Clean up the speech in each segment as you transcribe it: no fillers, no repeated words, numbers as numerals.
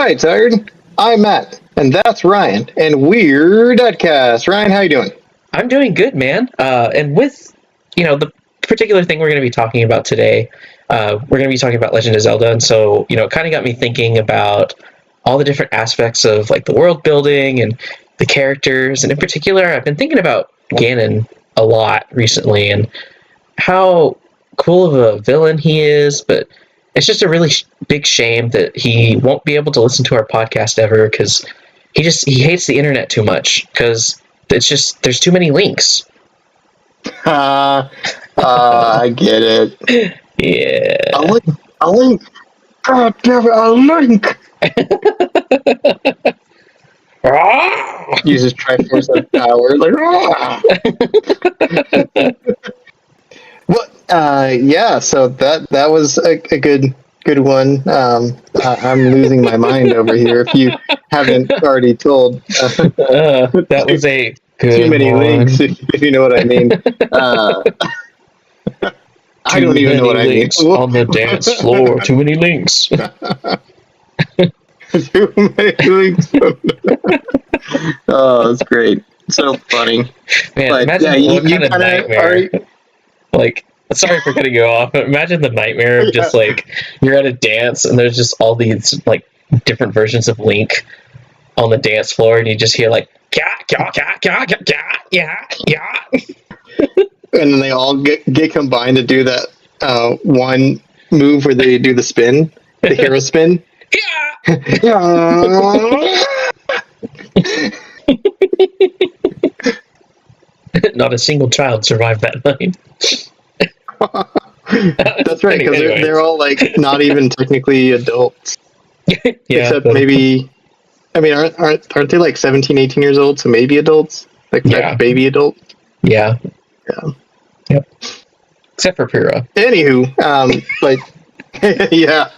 right, Tired. I'm Matt, and that's Ryan, and we're Dadcast. Ryan, how you doing? I'm doing good, man. And with, the particular thing we're going to be talking about today, we're going to be talking about Legend of Zelda, and so, it kind of got me thinking about all the different aspects of, like, the world building and the characters, and in particular, I've been thinking about Ganon a lot recently, and how cool of a villain he is, but it's just a really big shame that he won't be able to listen to our podcast ever, because he hates the internet too much, because it's just, there's too many links. I get it. Yeah. A link. God damn it, a link. Uses Triforce of power. Like, yeah. So that was a good one. I'm losing my mind over here. If you haven't already told, that was a good too many one. links. If you know what I mean. I don't even know what I mean. On the dance floor. Too many links. Too many links. Oh, that's great. So funny. Man, but, imagine yeah, what kind of nightmare. Like, sorry for cutting you off, but imagine the nightmare of just like you're at a dance and there's just all these like different versions of Link on the dance floor, and you just hear like yeah. And then they all get combined to do that one move where they do the spin, the hero spin. Not a single child survived that night. That's right, because they're all like not even technically adults. Yeah, except maybe, I mean, aren't they like 17, 18 years old? So maybe adults, like baby adults. Yeah. Yeah. Yep. Except for Pyrrha. Anywho, but yeah,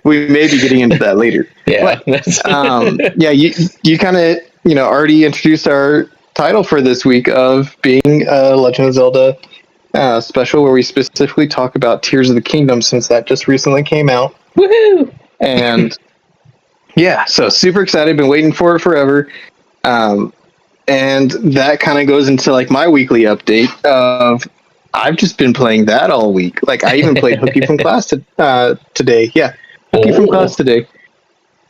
we may be getting into that later. Yeah. But, yeah, you kind of already introduced our title for this week of being a Legend of Zelda special, where we specifically talk about Tears of the Kingdom, since that just recently came out. Woohoo! And yeah, so super excited. Been waiting for it forever. And that kind of goes into like my weekly update of I've just been playing that all week. Like I even played Hooky from class today. Yeah, Hooky from class today,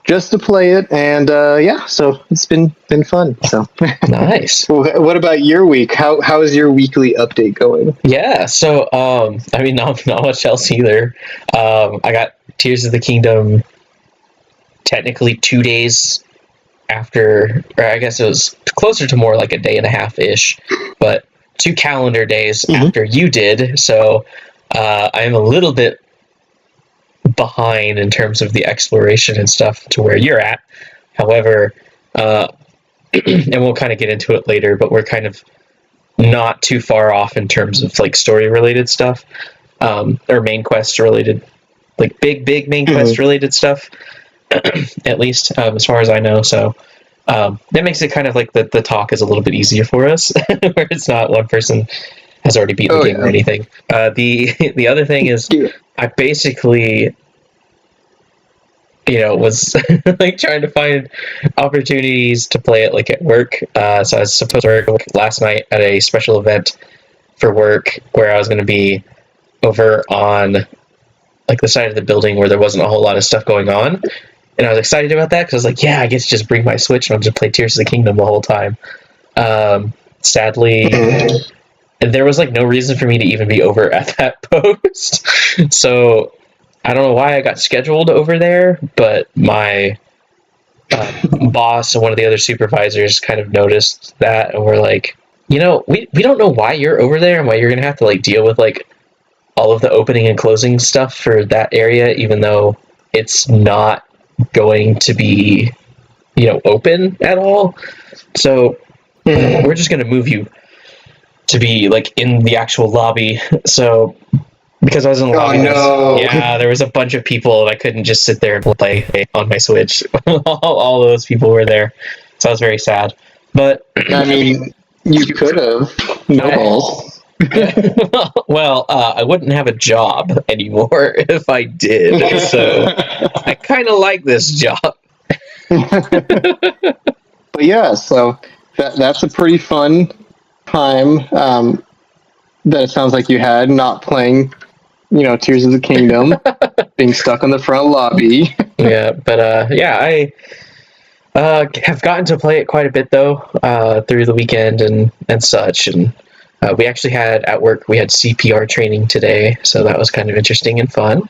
just to play it. And yeah, so it's been fun. So nice. What about your week? How is your weekly update going? Yeah, so I mean, not much else either. I got Tears of the Kingdom technically 2 days after, or I guess it was closer to more like a day and a half ish, but 2 calendar days after you did. So I'm a little bit behind in terms of the exploration and stuff to where you're at. However, and we'll kind of get into it later, but we're kind of not too far off in terms of like story related stuff, or main quest related, like big main quest related stuff. At least as far as I know. So that makes it kind of like the talk is a little bit easier for us, where it's not one person has already beaten the game or anything. The other thing is I basically was like trying to find opportunities to play it like at work. So I was supposed to work last night at a special event for work where I was going to be over on like the side of the building where there wasn't a whole lot of stuff going on. And I was excited about that because I was like, yeah, I get to just bring my Switch and I'll just play Tears of the Kingdom the whole time. Sadly, there was like no reason for me to even be over at that post. So I don't know why I got scheduled over there, but my boss and one of the other supervisors kind of noticed that and were like, we don't know why you're over there and why you're going to have to like deal with like all of the opening and closing stuff for that area, even though it's not going to be open at all. So we're just going to move you to be like in the actual lobby. So because I was in the lobby, there was a bunch of people and I couldn't just sit there and play on my Switch. All those people were there, so I was very sad. But I mean, you could have balls. Well, I wouldn't have a job anymore if I did, so I kind of like this job. But yeah, so that's a pretty fun time that it sounds like you had not playing, Tears of the Kingdom, being stuck on the front lobby. Yeah, but yeah, I have gotten to play it quite a bit though through the weekend and such, and we actually had at work we had CPR training today, so that was kind of interesting and fun.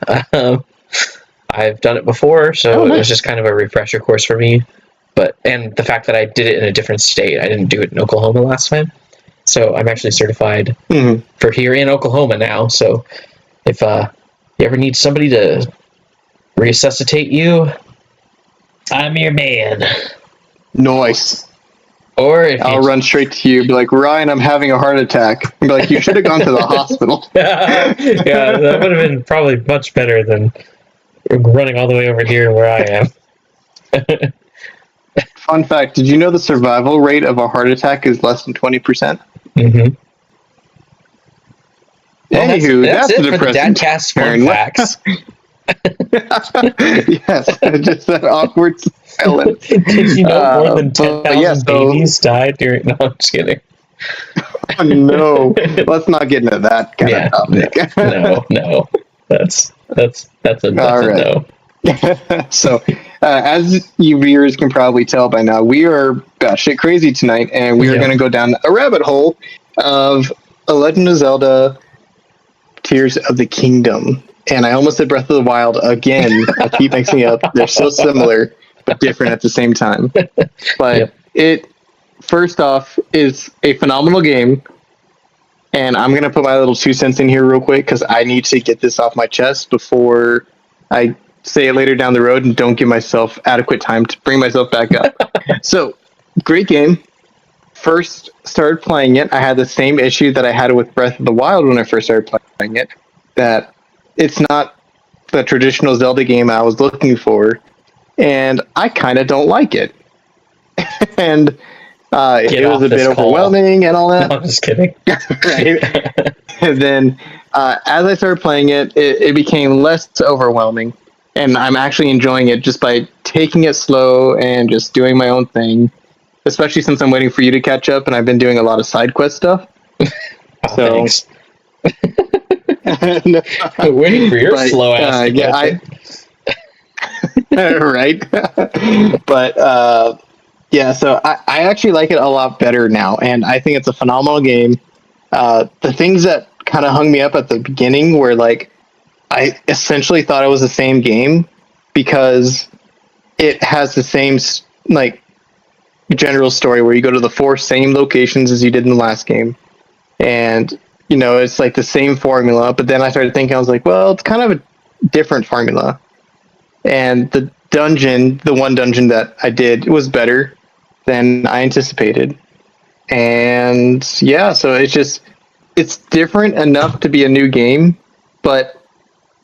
I've done it before, so it was just kind of a refresher course for me. And the fact that I did it in a different state, I didn't do it in Oklahoma last time, so I'm actually certified for here in Oklahoma now. So if you ever need somebody to resuscitate you, I'm your man. Nice. Or if I'll run straight to you, be like, Ryan, I'm having a heart attack. And be like, you should have gone to the hospital. Yeah, that would have been probably much better than running all the way over here where I am. Fun fact, did you know the survival rate of a heart attack is less than 20%? Mm-hmm. Well, Anywho, that's that's it the for the depressing Dadcast fun facts. Yes, just that awkward silence. Did you know more than but 10,000 yeah, so- babies died during... No, I'm just kidding. Oh, no, let's not get into that kind of topic. No. That's a All right. no. So, as you viewers can probably tell by now, we are batshit crazy tonight, and we are going to go down a rabbit hole of A Legend of Zelda Tears of the Kingdom. And I almost said Breath of the Wild again. I keep mixing up. They're so similar, but different at the same time. But it, first off, is a phenomenal game. And I'm going to put my little 2 cents in here real quick because I need to get this off my chest before I say it later down the road and don't give myself adequate time to bring myself back up. So, great game. First started playing it, I had the same issue that I had with Breath of the Wild when I first started playing it, that it's not the traditional Zelda game I was looking for, and I kind of don't like it. And it was a bit overwhelming and all that. No, I'm just kidding. Right. And then as I started playing it, it became less overwhelming, and I'm actually enjoying it just by taking it slow and just doing my own thing, especially since I'm waiting for you to catch up, and I've been doing a lot of side quest stuff. Thanks. No, waiting for your slow ass to catch up. Right. But yeah, so I actually like it a lot better now, and I think it's a phenomenal game. The things that kind of hung me up at the beginning were like, I essentially thought it was the same game because it has the same like general story where you go to the 4 same locations as you did in the last game, and it's like the same formula. But then I started thinking, I was like, well, it's kind of a different formula, and the one dungeon that I did was better than I anticipated. And yeah, so it's different enough to be a new game, but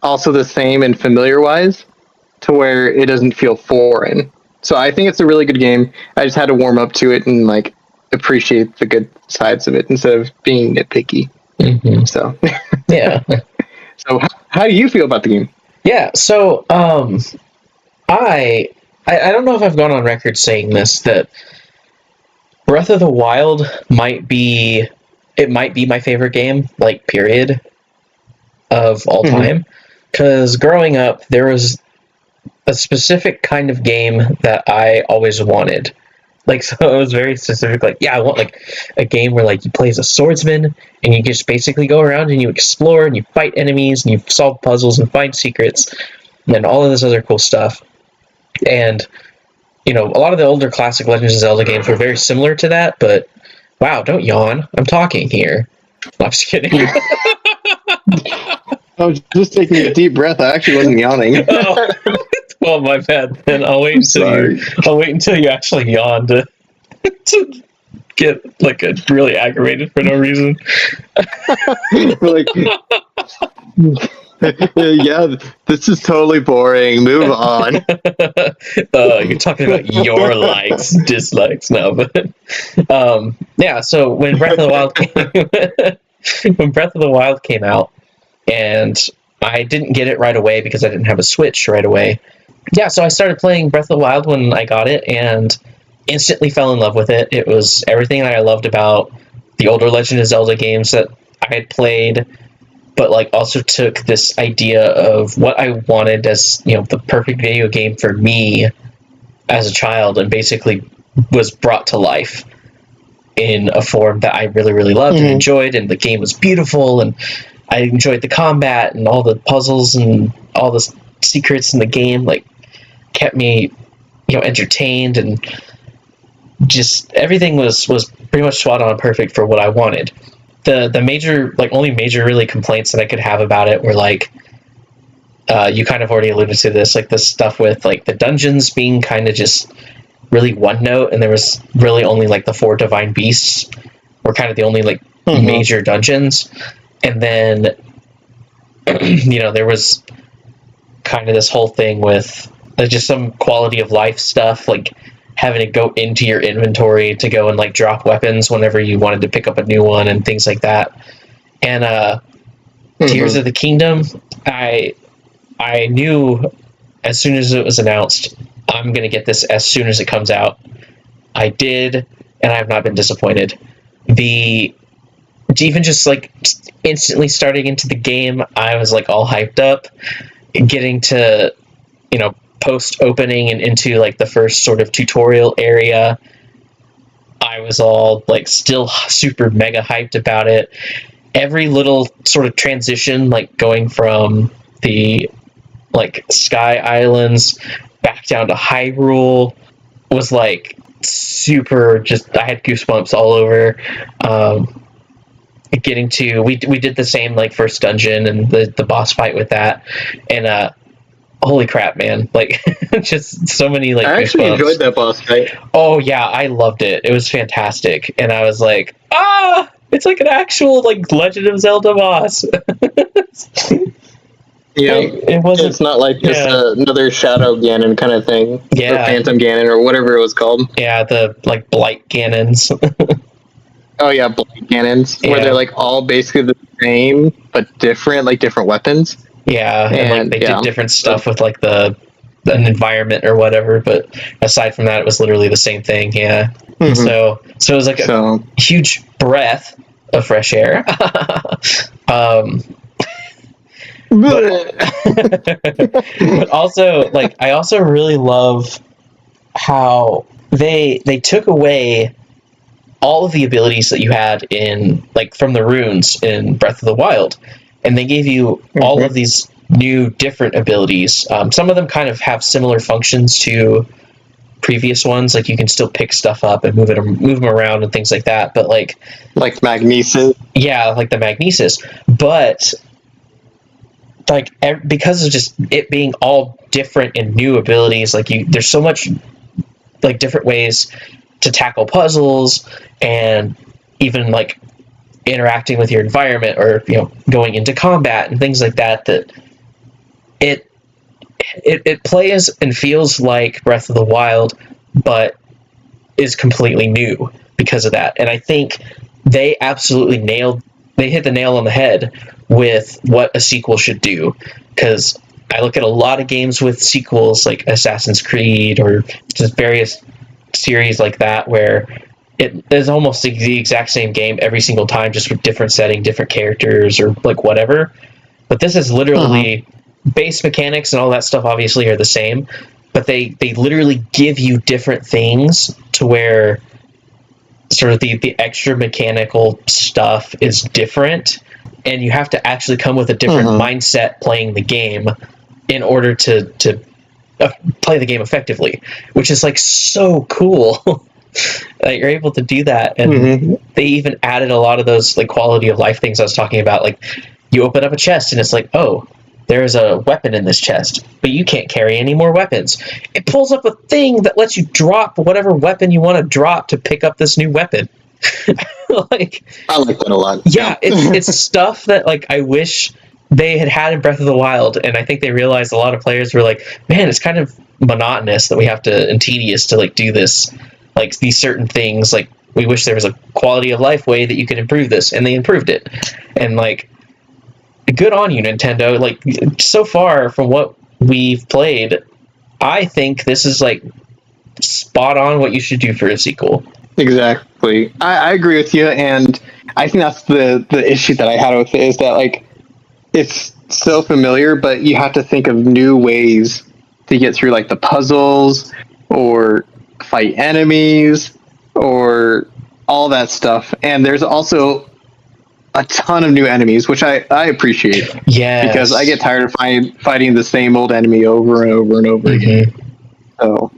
also the same and familiar wise to where it doesn't feel foreign. So I think it's a really good game. I just had to warm up to it and like appreciate the good sides of it instead of being nitpicky. Mm-hmm. So yeah. So how do you feel about the game? Yeah, so I don't know if I've gone on record saying this, that Breath of the Wild might be my favorite game, like, period, of all time. Because growing up, there was a specific kind of game that I always wanted. Like, so it was very specific, like, yeah, I want, like, a game where, like, you play as a swordsman, and you just basically go around and you explore, and you fight enemies, and you solve puzzles and find secrets, and all of this other cool stuff. And, a lot of the older classic Legends of Zelda games were very similar to that, but, wow, don't yawn. I'm talking here. I'm just kidding. I was just taking a deep breath. I actually wasn't yawning. Oh. Well, my bad. Then I'll wait until you actually yawn to get like really aggravated for no reason. Like, yeah, this is totally boring. Move on. You're talking about your likes, dislikes now, but yeah. So when Breath of the Wild came, when Breath of the Wild came out, and I didn't get it right away because I didn't have a Switch right away. Yeah, so I started playing Breath of the Wild when I got it, and instantly fell in love with it. It was everything that I loved about the older Legend of Zelda games that I had played, but like also took this idea of what I wanted as, you know, the perfect video game for me as a child, and basically was brought to life in a form that I really, really loved and enjoyed, and the game was beautiful, and I enjoyed the combat and all the puzzles and all the secrets in the game, like kept me, you know, entertained, and just everything was pretty much spot on perfect for what I wanted. The major, like, only major really complaints that I could have about it were like, you kind of already alluded to this, like the stuff with like the dungeons being kind of just really one note, and there was really only like the 4 divine beasts were kind of the only like major dungeons. And then you know, there was kind of this whole thing with just some quality of life stuff, like having to go into your inventory to go and like drop weapons whenever you wanted to pick up a new one and things like that. And Tears of the Kingdom, I knew as soon as it was announced, I'm going to get this as soon as it comes out. I did, and I have not been disappointed. Even just like instantly starting into the game, I was like all hyped up. Getting to, you know, post opening and into like the first sort of tutorial area, I was all like still super mega hyped about it. Every little sort of transition, like going from the like Sky Islands back down to Hyrule, was like super, just I had goosebumps all over. Getting to, we did the same like first dungeon and the boss fight with that, and holy crap, man, like just so many like I actually goosebumps. enjoyed that boss fight. Oh yeah, I loved it. It was fantastic, and I was like, it's like an actual like Legend of Zelda boss. Yeah, it wasn't. It's not like just another Shadow Ganon kind of thing. Yeah, or Phantom Ganon or whatever it was called. Yeah, the like Blight Ganons. Oh yeah, Blight Ganons, where they're like all basically the same but different, like different weapons. Yeah, and like they did different stuff with like an environment or whatever, but aside from that, it was literally the same thing. Yeah. So it was like a huge breath of fresh air. But also, like, I also really love how they took away all of the abilities that you had in, like, from the runes in Breath of the Wild, and they gave you all of these new different abilities. Some of them kind of have similar functions to previous ones, like you can still pick stuff up and move them around and things like that, but like magnesis. Yeah, like the magnesis. But like because of just it being all different and new abilities, like there's so much like different ways to tackle puzzles, and even like interacting with your environment, or going into combat and things like that, that it plays and feels like Breath of the Wild, but is completely new because of that. And I think they absolutely hit the nail on the head with what a sequel should do, because I look at a lot of games with sequels like Assassin's Creed or just various series like that, where it is almost the exact same game every single time, just with different setting, different characters, or like whatever. But this is literally base mechanics and all that stuff obviously are the same, but they literally give you different things to where sort of the extra mechanical stuff is different, and you have to actually come with a different mindset playing the game in order to play the game effectively, which is like so cool. That you're able to do that. And they even added a lot of those like quality of life things I was talking about. Like you open up a chest and it's like, oh, there's a weapon in this chest, but you can't carry any more weapons. It pulls up a thing that lets you drop whatever weapon you want to drop to pick up this new weapon. Like, I like that a lot. Yeah, it's stuff that like I wish they had in Breath of the Wild, and I think they realized a lot of players were like, man, it's kind of monotonous that we have to, and tedious to like do this, like these certain things. Like we wish there was a quality of life way that you can improve this, and they improved it. And like, good on you, Nintendo. Like, so far from what we've played, I think this is like spot on what you should do for a sequel. Exactly. I agree with you, and I think that's the issue that I had with it, is that like it's so familiar, but you have to think of new ways to get through like the puzzles or fight enemies or all that stuff. And there's also a ton of new enemies, which I appreciate. Yes. Because I get tired of fighting the same old enemy over and over and over again. So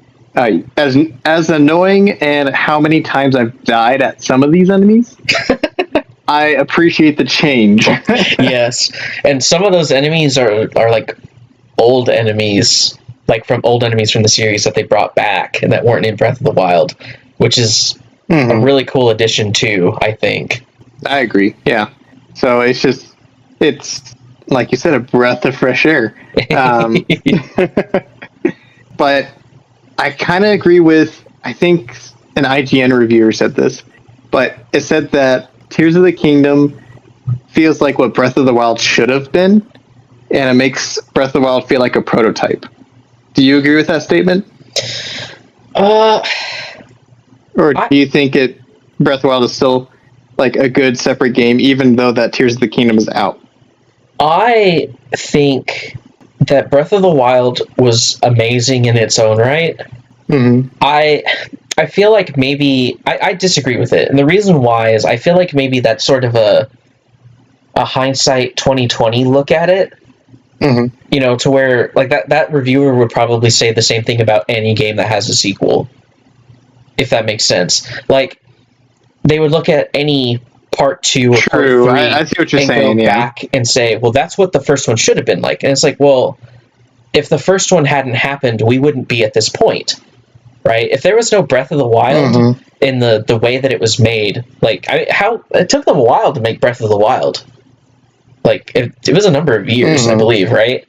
as annoying and how many times I've died at some of these enemies, I appreciate the change. Yes, and some of those enemies are like old enemies, like from old enemies from the series that they brought back and that weren't in Breath of the Wild, which is a really cool addition too, I think. I agree. Yeah. So it's like you said, a breath of fresh air. But I kind of agree with, I think an IGN reviewer said this, but it said that Tears of the Kingdom feels like what Breath of the Wild should have been, and it makes Breath of the Wild feel like a prototype. Do you agree with that statement? Or do you think Breath of the Wild is still like a good separate game, even though that Tears of the Kingdom is out? I think that Breath of the Wild was amazing in its own right. I feel like maybe I disagree with it, and the reason why is I feel like maybe that's sort of a hindsight 2020 look at it. You know, to where like that reviewer would probably say the same thing about any game that has a sequel, if that makes sense. Like, they would look at any part 2 or True. part 3 I see what you're and saying, go back and say, well, that's what the first one should have been like. And it's like, well, if the first one hadn't happened, we wouldn't be at this point, right? If there was no Breath of the Wild in the way that it was made, like, how it took them a while to make Breath of the Wild. Like, it was a number of years, I believe, right?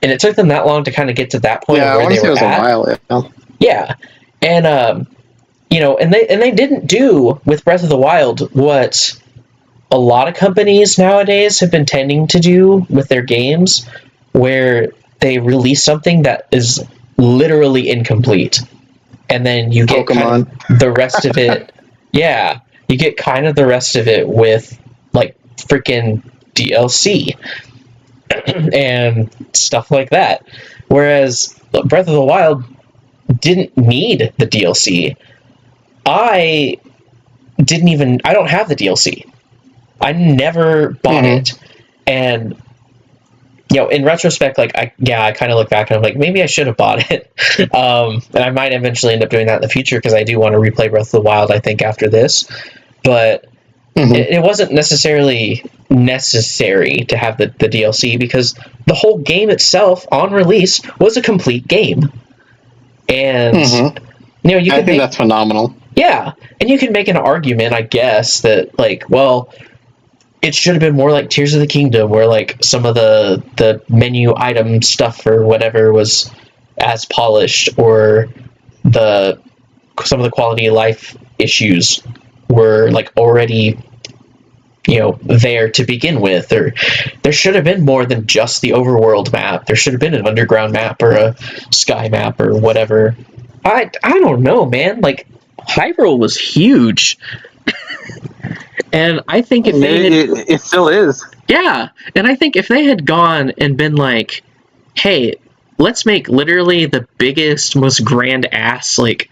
And it took them that long to kind of get to that point of where they were at. Yeah, I want to say it was a while. Yeah, and you know, and they didn't do with Breath of the Wild what a lot of companies nowadays have been tending to do with their games, where they release something that is literally incomplete, and then you get kind of the rest of it. Yeah, you get kind of the rest of it with like freaking DLC and stuff like that. Whereas Breath of the Wild didn't need the DLC. I don't have the DLC. I never bought it. And, you know, in retrospect, like, I kind of look back and I'm like, maybe I should have bought it. And I might eventually end up doing that in the future, because I do want to replay Breath of the Wild, I think, after this. But it wasn't necessarily necessary to have the DLC, because the whole game itself on release was a complete game. And, you know, I think that's phenomenal. Yeah, and you can make an argument, I guess, that, like, well, it should have been more like Tears of the Kingdom, where, like, some of the menu item stuff or whatever was as polished, or some of the quality of life issues were, like, already, you know, there to begin with. Or there should have been more than just the overworld map. There should have been an underground map or a sky map or whatever. I don't know, man. Like, Hyrule was huge. And I think if it still is. Yeah, and I think if they had gone and been like, hey, let's make literally the biggest, most grand ass, like,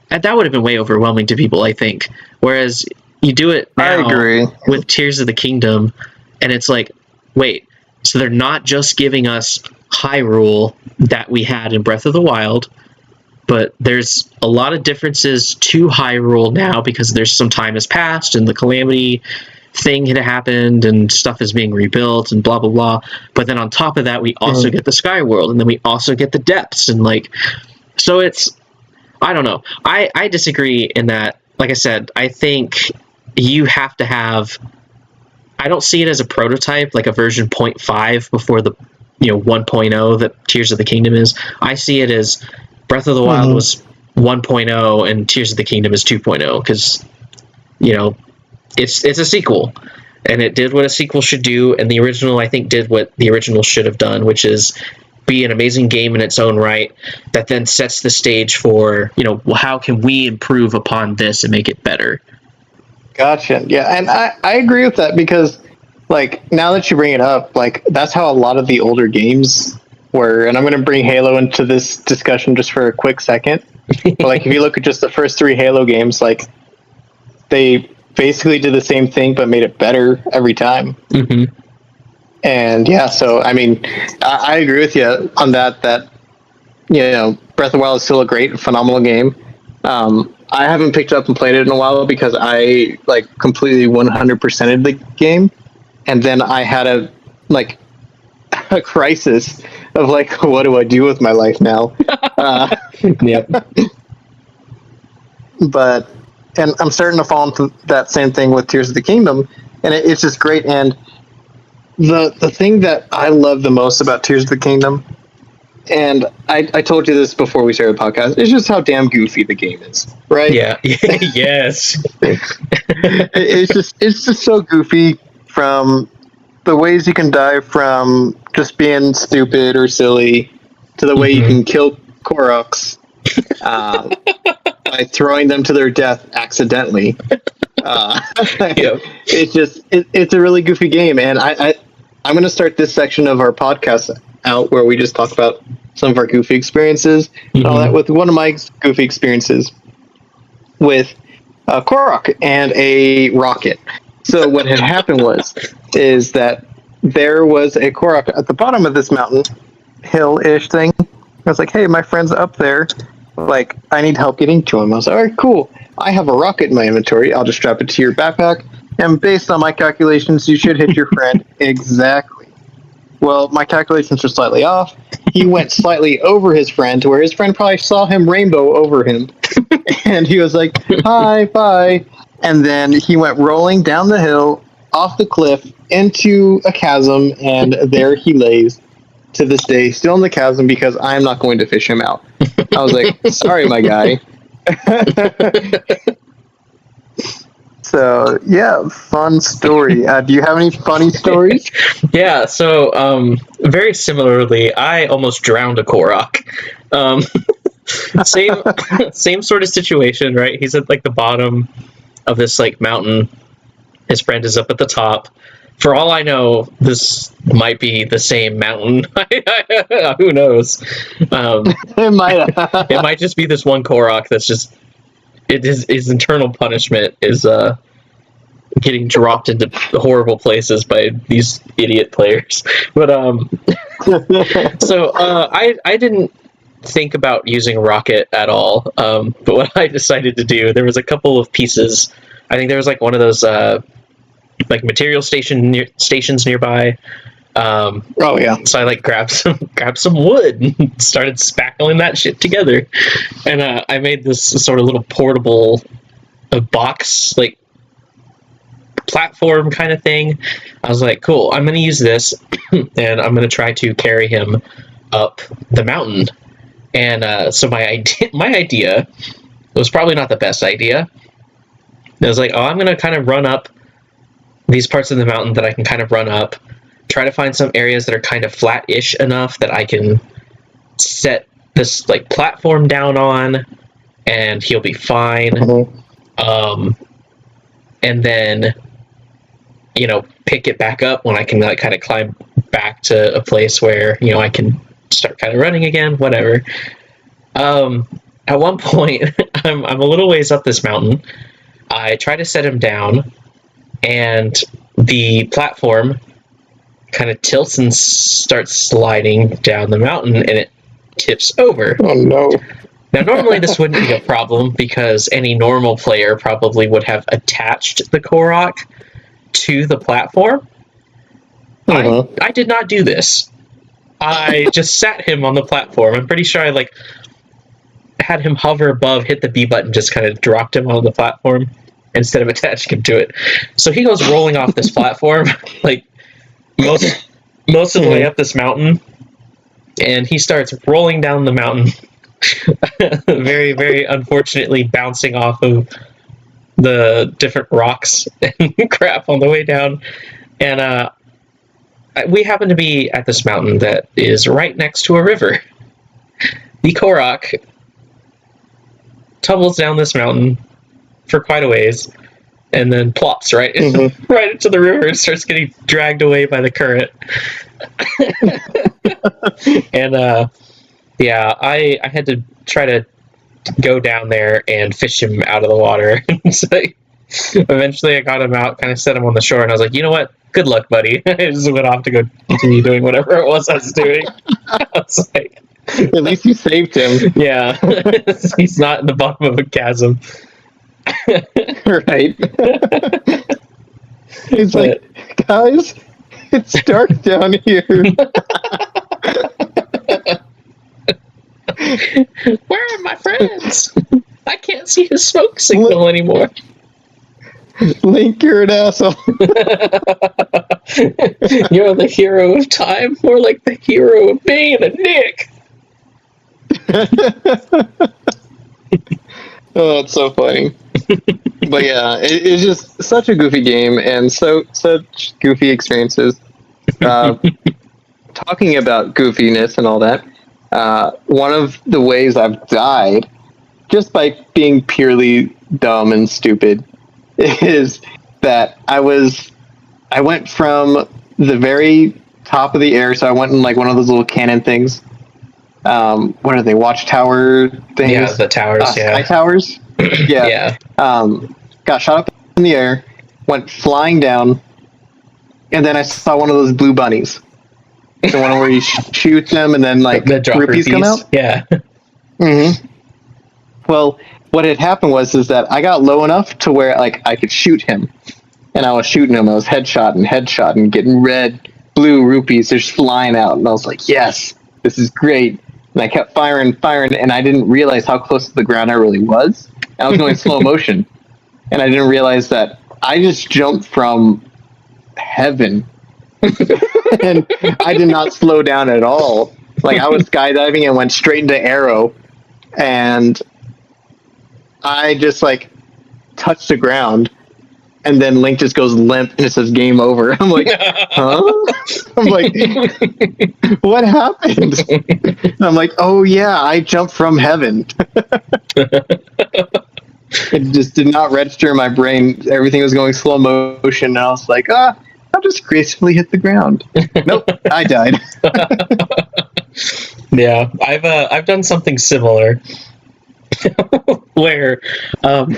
that would have been way overwhelming to people, I think. Whereas you do it now with Tears of the Kingdom, and it's like, wait, so they're not just giving us Hyrule that we had in Breath of the Wild, but there's a lot of differences to Hyrule now, because there's some time has passed and the Calamity thing had happened and stuff is being rebuilt and blah blah blah. But then on top of that, we also get the Sky World, and then we also get the depths, and like, so it's, I don't know. I disagree in that. Like I said, I think you have to have, I don't see it as a prototype, like a version 0.5 before the, you know, 1.0 that Tears of the Kingdom is. I see it as Breath of the Wild was 1.0 and Tears of the Kingdom is 2.0, because it's a sequel, and it did what a sequel should do, and the original, I think, did what the original should have done, which is be an amazing game in its own right that then sets the stage for, how can we improve upon this and make it better. Gotcha. Yeah, and I agree with that because, like, now that you bring it up, like, that's how a lot of the older games were, and I'm going to bring Halo into this discussion just for a quick second. But, like, if you look at just the first 3 Halo games, like, they basically did the same thing but made it better every time. Mm-hmm. And, yeah, so, I mean, I agree with you on that, Breath of the Wild is still a great, phenomenal game. I haven't picked it up and played it in a while because I completely 100%ed the game, and then I had a crisis of what do I do with my life now? Yep. But I'm starting to fall into that same thing with Tears of the Kingdom, and it's just great. And the thing that I love the most about Tears of the Kingdom, and I told you this before we started the podcast, it's just how damn goofy the game is, right? Yeah. Yes. it's just so goofy, from the ways you can die from just being stupid or silly to the way you can kill Koroks by throwing them to their death accidentally. Yep. It's a really goofy game, and I'm going to start this section of our podcast out where we just talk about some of our goofy experiences and all that, with one of my goofy experiences with a Korok and a rocket. So what had happened is that there was a Korok at the bottom of this mountain hill-ish thing. I was like, hey, my friend's up there. I need help getting to him. I was like, all right, cool. I have a rocket in my inventory. I'll just strap it to your backpack. And based on my calculations, you should hit your friend exactly. Well, my calculations were slightly off. He went slightly over his friend, to where his friend probably saw him rainbow over him. And he was like, hi, bye. And then he went rolling down the hill, off the cliff, into a chasm, and there he lays to this day, still in the chasm, because I'm not going to fish him out. I was like, sorry, my guy. So, yeah, fun story. Do you have any funny stories? Yeah, so very similarly, I almost drowned a Korok. Same sort of situation, right? He's at the bottom of this mountain. His friend is up at the top. For all I know, this might be the same mountain. Who knows? It might just be this one Korok that's just his internal punishment is getting dropped into horrible places by these idiot players. But so I didn't think about using rocket at all. But what I decided to do, there was a couple of pieces. I think there was one of those material stations nearby. Oh yeah. So I grabbed some wood and started spackling that shit together, and I made this sort of little portable box platform kind of thing. I was like, cool, I'm gonna use this, and I'm gonna try to carry him up the mountain. And so my idea was probably not the best idea. I was like, I'm gonna kind of run up these parts of the mountain that I can kind of run up, try to find some areas that are kind of flat-ish enough that I can set this platform down on, and he'll be fine. Mm-hmm. And then, pick it back up when I can kind of climb back to a place where, I can start kind of running again, whatever. At one point, I'm a little ways up this mountain. I try to set him down, and the platform kind of tilts and starts sliding down the mountain, and it tips over. Oh no. Now, normally this wouldn't be a problem because any normal player probably would have attached the Korok to the platform. I did not do this. I just sat him on the platform. I'm pretty sure I had him hover above, hit the B button, just kind of dropped him on the platform instead of attaching him to it. So he goes rolling off this platform, most of the way up this mountain, and he starts rolling down the mountain, very, very unfortunately bouncing off of the different rocks and crap on the way down. And we happen to be at this mountain that is right next to a river. The Korok tumbles down this mountain for quite a ways, and then plops right right into the river and starts getting dragged away by the current. And yeah, I had to try to go down there and fish him out of the water. So eventually I got him out, kind of set him on the shore, and I was like, you know what? Good luck, buddy. I just went off to go continue doing whatever it was I was doing. I was like, at least you saved him. yeah. He's not in the bottom of a chasm. Right. He's like, guys, it's dark down here. Where are my friends? I can't see his smoke signal anymore. Link, you're an asshole. You're the hero of time, more like the hero of being a dick. Oh, it's so funny. But yeah, it's just such a goofy game and such goofy experiences. Talking about goofiness and all that, one of the ways I've died, just by being purely dumb and stupid, is that I went from the very top of the air, so I went in like one of those little cannon things. What are they? Watchtower things? Yeah, the towers. Sky towers. Yeah. Got shot up in the air, went flying down, and then I saw one of those blue bunnies. The one where you shoot them and then like rupees come out. Yeah. Mm-hmm. Well, what had happened was that I got low enough to where like I could shoot him, and I was shooting him. I was headshot and getting red, blue rupees just flying out, and I was like, yes, this is great. And I kept firing, and I didn't realize how close to the ground I really was. And I was going slow motion, and I didn't realize that I just jumped from heaven, and I did not slow down at all. Like I was skydiving and went straight into arrow, and I just like touched the ground, and then Link just goes limp and it says game over. I'm like, huh? I'm like, what happened? And I'm like, oh yeah, I jumped from heaven. It just did not register in my brain. Everything was going slow motion, and I was like, I'll just gracefully hit the ground. Nope, I died. Yeah, I've done something similar. Where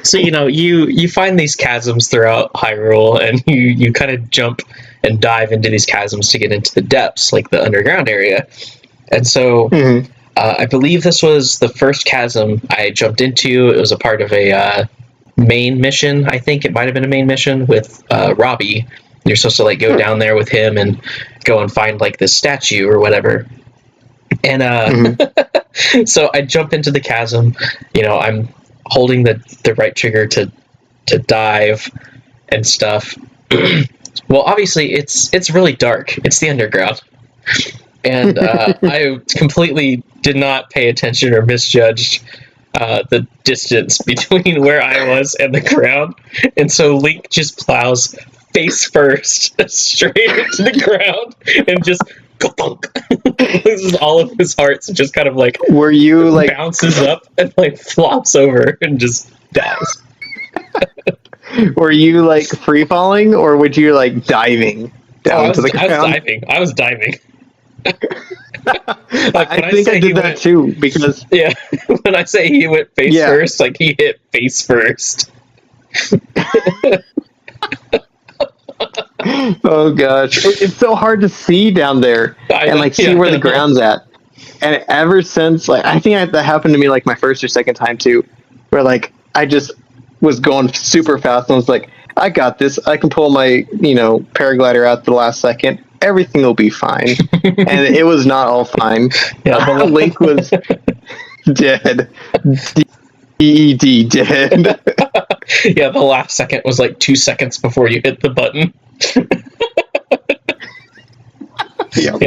so you find these chasms throughout Hyrule, and you kind of jump and dive into these chasms to get into the depths, like the underground area. And so I believe this was the first chasm I jumped into. It was a part of a main mission. I think it might have been a main mission with Robbie. You're supposed to like go down there with him and go and find like this statue or whatever. And so I jump into the chasm. I'm holding the right trigger to dive and stuff. Well, obviously it's really dark. It's the underground, and I completely did not pay attention or misjudged the distance between where I was and the ground, and so Link just plows face first straight into the ground and just loses all of his hearts and just kind of like were you like bounces up and like flops over and just dies. Were you like free falling, or would you like diving down to the ground? I was diving. I think I did that too, because yeah, when I say he went face first, like he hit face first. Oh gosh, it's so hard to see down there and like see where the ground's at. And ever since, like, I think that happened to me like my first or second time too, where like I just was going super fast and was like, I got this. I can pull my paraglider out the last second. Everything will be fine. And it was not all fine. Yeah, Link was dead. DED dead. Yeah, the last second was like 2 seconds before you hit the button. Yeah.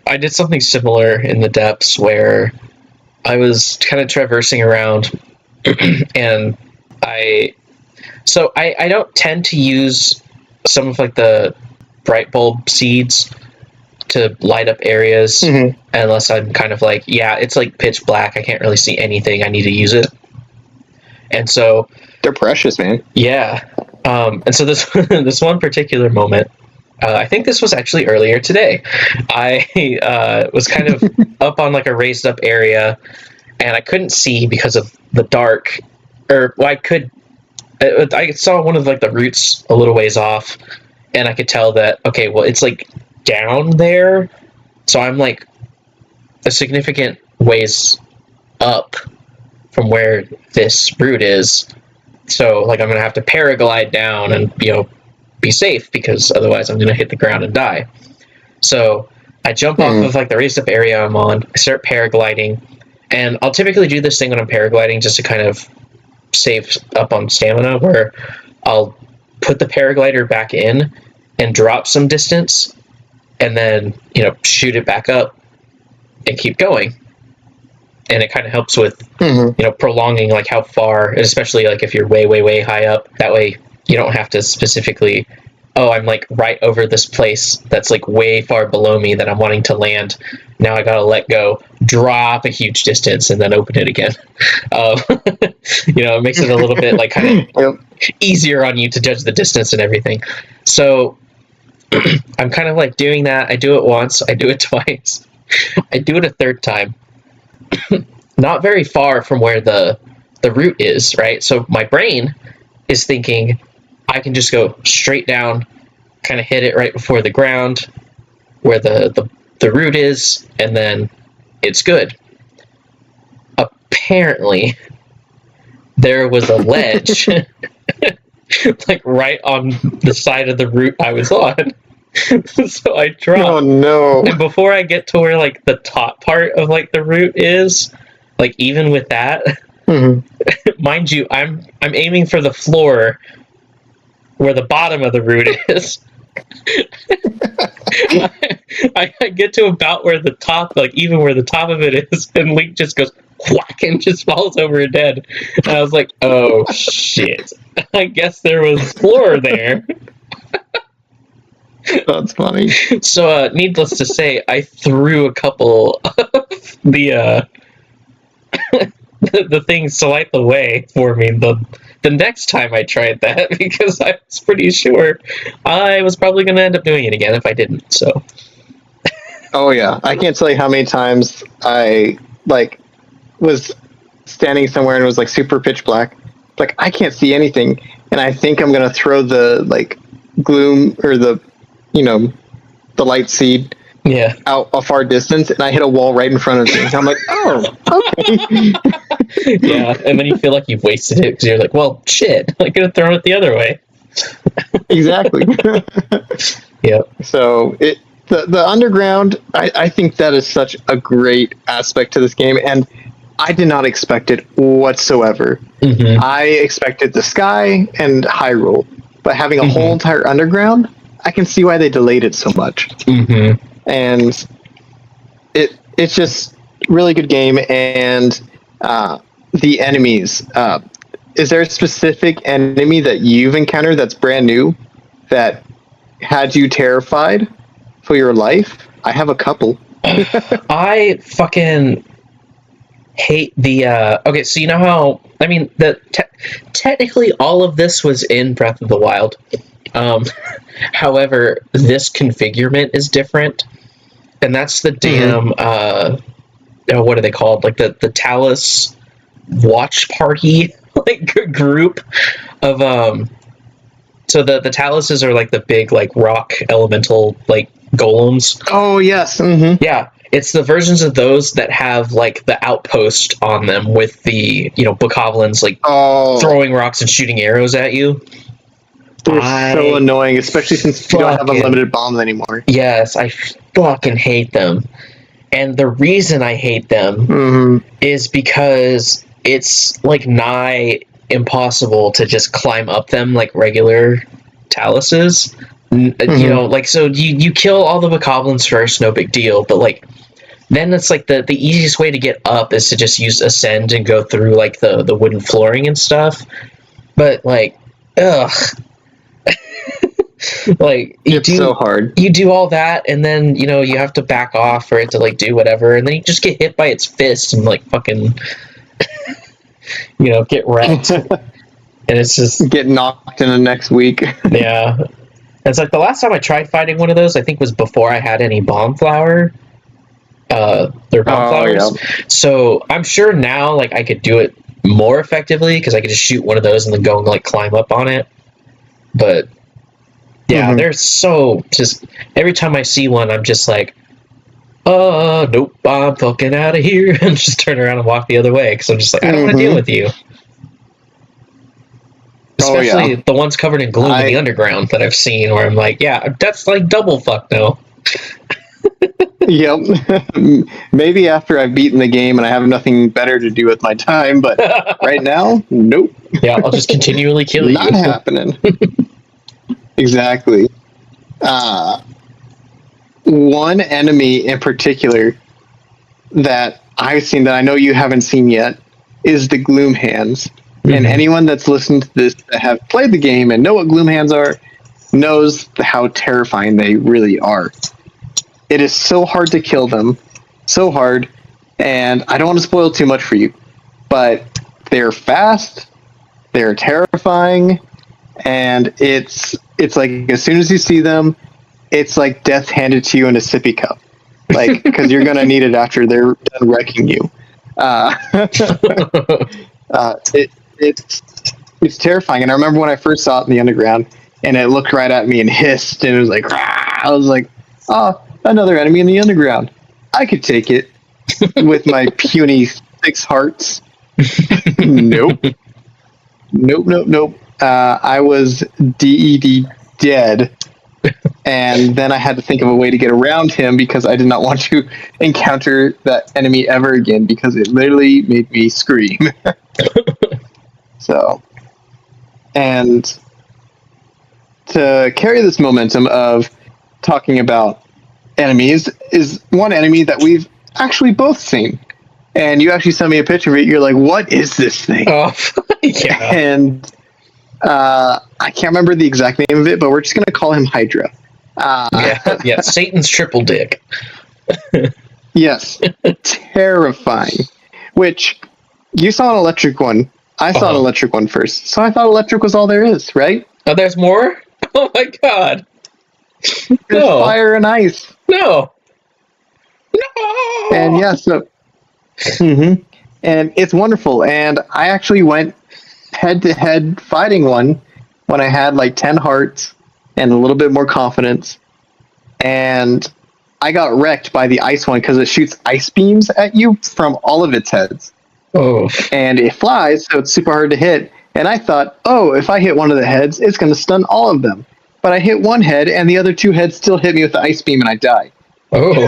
I did something similar in the depths where I was kind of traversing around, And I don't tend to use some of like the bright bulb seeds to light up areas unless I'm kind of like, yeah, it's like pitch black. I can't really see anything. I need to use it. And so they're precious, man. Yeah. And so this this one particular moment, I think this was actually earlier today. I was kind of up on like a raised up area, and I couldn't see because of the dark. Or well, I saw one of like the roots a little ways off, and I could tell that, okay, well, it's like down there, so I'm like a significant ways up from where this root is. So like I'm gonna have to paraglide down and be safe, because otherwise I'm gonna hit the ground and die. So I jump off of like the raised up area I'm on, I start paragliding, and I'll typically do this thing when I'm paragliding just to kind of save up on stamina, where I'll put the paraglider back in and drop some distance, and then shoot it back up and keep going. And it kind of helps with prolonging like how far, especially like if you're way high up. That way you don't have to specifically, oh, I'm like right over this place that's like way far below me that I'm wanting to land. Now I gotta let go, drop a huge distance, and then open it again. It makes it a little bit like kind of easier on you to judge the distance and everything. So I'm kind of like doing that. I do it once, I do it twice, I do it a third time. Not very far from where the root is, right? So my brain is thinking I can just go straight down, kind of hit it right before the ground where the root is, and then it's good. Apparently, there was a ledge like right on the side of the root I was on. So I dropped. Oh no. And before I get to where like the top part of like the root is, like even with that, mind you, I'm aiming for the floor where the bottom of the root is. I get to about where the top, like even where the top of it is, and Link just goes whack and just falls over dead. And I was like, oh shit. I guess there was floor there. That's funny. So, needless to say, I threw a couple of the things to light the way for me the next time I tried that, because I was pretty sure I was probably going to end up doing it again if I didn't. So. Oh yeah, I can't tell you how many times I like was standing somewhere and it was like super pitch black. Like I can't see anything, and I think I'm gonna throw the like gloom or the light seed out a far distance, and I hit a wall right in front of me. I'm like, oh, okay. Yeah, and then you feel like you've wasted it because you're like, well, shit, I could have thrown it the other way. Exactly. Yep. So the underground, I think that is such a great aspect to this game, and I did not expect it whatsoever. I expected the sky and Hyrule, but having a whole entire underground, I can see why they delayed it so much. And it's just really good game. And the enemies, is there a specific enemy that you've encountered that's brand new that had you terrified for your life? I have a couple. I fucking hate the okay, so you know how, I mean, technically all of this was in Breath of the Wild. However, this configurement is different, and that's the damn what are they called? Like the Talus watch party like group of so the Taluses are like the big like rock elemental like golems. Oh yes. Yeah, it's the versions of those that have like the outpost on them with the bokoblins like throwing rocks and shooting arrows at you. They're so annoying, especially since you don't have unlimited bombs anymore. Yes, I fucking hate them. And the reason I hate them is because it's like nigh impossible to just climb up them like regular Taluses. Like, so you kill all the bokoblins first, no big deal, but like then it's like the easiest way to get up is to just use ascend and go through like the wooden flooring and stuff. But like, ugh. Like It's so hard. you do all that, and then you have to back off for it to like do whatever, and then you just get hit by its fist and like fucking get wrecked. And it's just Get knocked in the next week. yeah. It's like the last time I tried fighting one of those, I think was before I had any bomb flower. Their bomb flowers. Yeah. So I'm sure now like I could do it more effectively because I could just shoot one of those and then go and like climb up on it. But yeah, they're so just every time I see one, I'm just like, oh nope, I'm fucking out of here, and just turn around and walk the other way because I'm just like, I don't want to deal with you. Especially the ones covered in gloom in the underground that I've seen, where I'm like, yeah, that's like double fuck no. Yep. Maybe after I've beaten the game and I have nothing better to do with my time, but right now, nope. Yeah, I'll just continually kill you. Not happening. Exactly. One enemy in particular that I've seen that I know you haven't seen yet is the Gloom Hands. Mm-hmm. And anyone that's listened to this that have played the game and know what Gloom Hands are knows how terrifying they really are. It is so hard to kill them. So hard. And I don't want to spoil too much for you. But they're fast. They're terrifying. And it's like as soon as you see them, it's like death handed to you in a sippy cup, like because you're gonna need it after they're done wrecking you. It's terrifying, and I remember when I first saw it in the underground, and it looked right at me and hissed, and it was like, rah! I was like, oh, another enemy in the underground. I could take it with my puny 6 hearts. Nope. Nope. I was dead, and then I had to think of a way to get around him because I did not want to encounter that enemy ever again because it literally made me scream. So, and to carry this momentum of talking about enemies is one enemy that we've actually both seen. And you actually sent me a picture of it. You're like, what is this thing? Oh, yeah. And I can't remember the exact name of it, but we're just going to call him Hydra. Yeah, Satan's triple dick. Yes, terrifying. Which, you saw an electric one. I saw an electric one first. So I thought electric was all there is, right? Oh, there's more? Oh my god. There's fire and ice. No. And yeah, so... And it's wonderful. And I actually went head-to-head fighting one when I had like 10 hearts and a little bit more confidence. And I got wrecked by the ice one because it shoots ice beams at you from all of its heads. Oh. And it flies, so it's super hard to hit. And I thought, oh, if I hit one of the heads, it's going to stun all of them. But I hit one head, and the other 2 heads still hit me with the ice beam, and I die. Oh.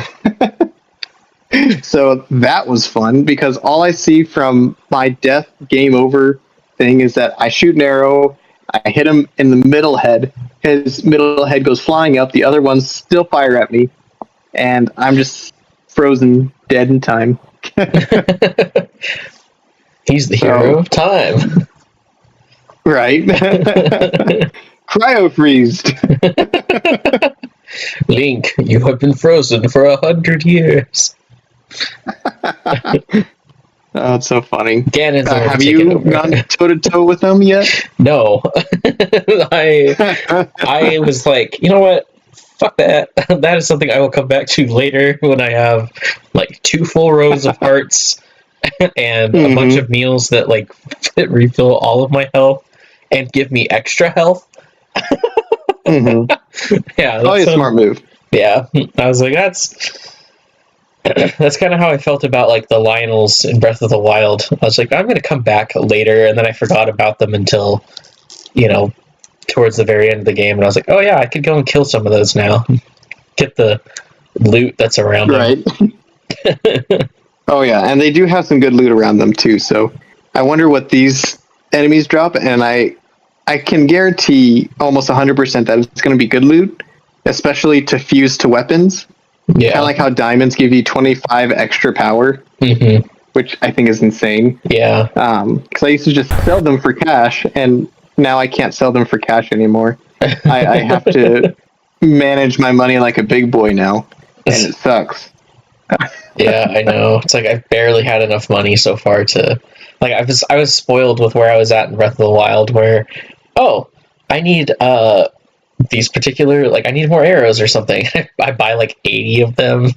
So that was fun, because all I see from my death game over thing is that I shoot an arrow, I hit him in the middle head, his middle head goes flying up, the other ones still fire at me, and I'm just frozen dead in time. He's the hero of time. Right. Cryo-freezed. Link, you have been frozen for 100 years. Oh, it's so funny. Ganon's have you gone toe-to-toe with them yet? No. I was like, you know what? Fuck that. That is something I will come back to later when I have like 2 full rows of hearts and a bunch of meals that like refill all of my health and give me extra health. Yeah, Probably a smart move. Yeah, I was like, that's kind of how I felt about like the Lionels in Breath of the Wild. I was like, I'm gonna come back later, and then I forgot about them until, towards the very end of the game, and I was like, oh yeah, I could go and kill some of those now, get the loot that's around them. Right. Oh yeah, and they do have some good loot around them too. So I wonder what these enemies drop, and I can guarantee almost 100% that it's going to be good loot, especially to fuse to weapons. Yeah. Kind of like how diamonds give you 25 extra power, which I think is insane. Yeah. Because I used to just sell them for cash, and now I can't sell them for cash anymore. I have to manage my money like a big boy now, and it sucks. Yeah, I know. It's like I've barely had enough money so far to, like, I was spoiled with where I was at in Breath of the Wild, where, oh, I need these particular, like, I need more arrows or something. I buy like 80 of them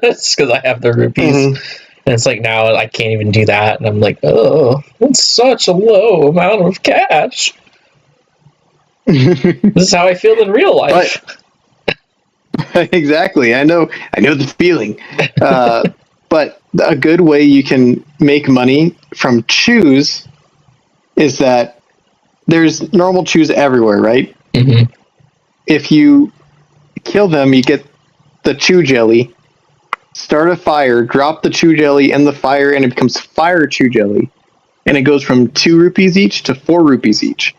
just because I have the rupees. And it's like now I can't even do that, and I'm like, oh, that's such a low amount of cash. This is how I feel in real life. Exactly. I know the feeling. But a good way you can make money from chews is that there's normal chews everywhere, right? If you kill them, you get the chew jelly. Start a fire, drop the chew jelly in the fire, and it becomes fire chew jelly. And it goes from 2 rupees each to 4 rupees each,